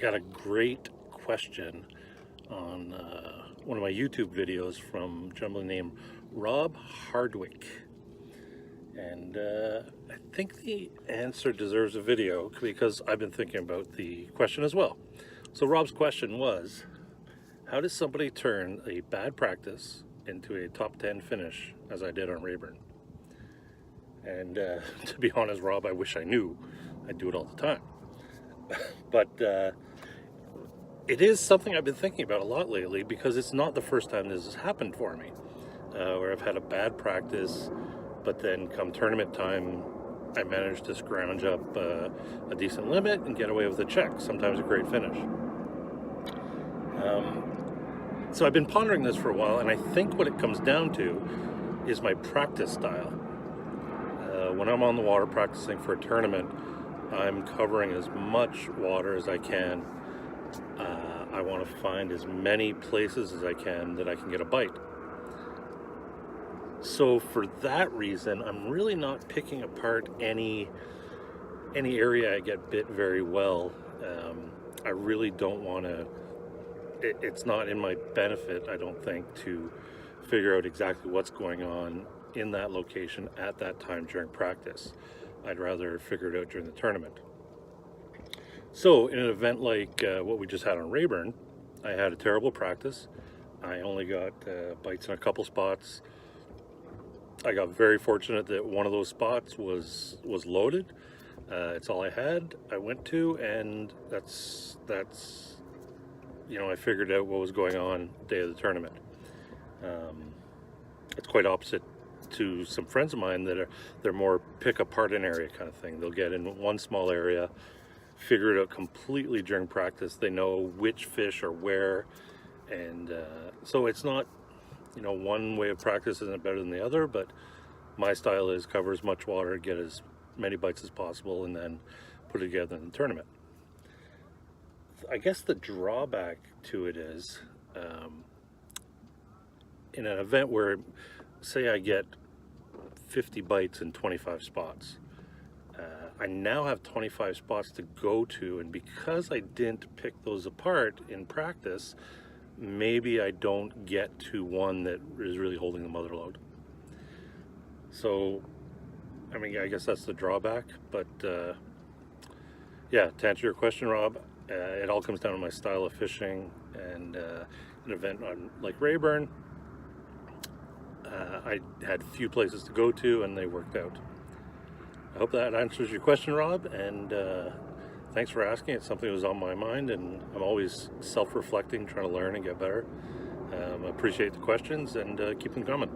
got a great question on one of my YouTube videos from a gentleman named Rob Hardwick. And I think the answer deserves a video because I've been thinking about the question as well. So Rob's question was, how does somebody turn a bad practice into a top 10 finish as I did on Rayburn? And to be honest, Rob, I wish I knew. I do it all the time. But it is something I've been thinking about a lot lately because it's not the first time this has happened for me, where I've had a bad practice, but then come tournament time, I managed to scrounge up a decent limit and get away with a check, sometimes a great finish. So I've been pondering this for a while, and I think what it comes down to is my practice style. When I'm on the water practicing for a tournament, I'm covering as much water as I can. I want to find as many places as I can that I can get a bite. So for that reason, I'm really not picking apart any area I get bit very well. I really don't want to, it's not in my benefit, I don't think, to figure out exactly what's going on in that location at that time during practice. I'd rather figure it out during the tournament. So in an event like what we just had on Rayburn, I had a terrible practice. I only got bites in a couple spots. I got very fortunate that one of those spots was loaded. It's all I had. I went to, and that's I figured out what was going on the day of the tournament. It's quite opposite to some friends of mine that they're more pick apart an area kind of thing. They'll get in one small area, figure it out completely during practice. They know which fish are where, and so it's not, one way of practice isn't better than the other, but my style is cover as much water, get as many bites as possible, and then put it together in the tournament. I guess the drawback to it is, in an event where, say I get 50 bites in 25 spots, I now have 25 spots to go to, and because I didn't pick those apart in practice, maybe I don't get to one that is really holding the mother load. So, I guess that's the drawback, but yeah, to answer your question, Rob, it all comes down to my style of fishing, and an event on Lake Rayburn, I had few places to go to, and they worked out. I hope that answers your question, Rob, and thanks for asking. It's something that was on my mind, and I'm always self-reflecting, trying to learn and get better. I appreciate the questions, and keep them coming.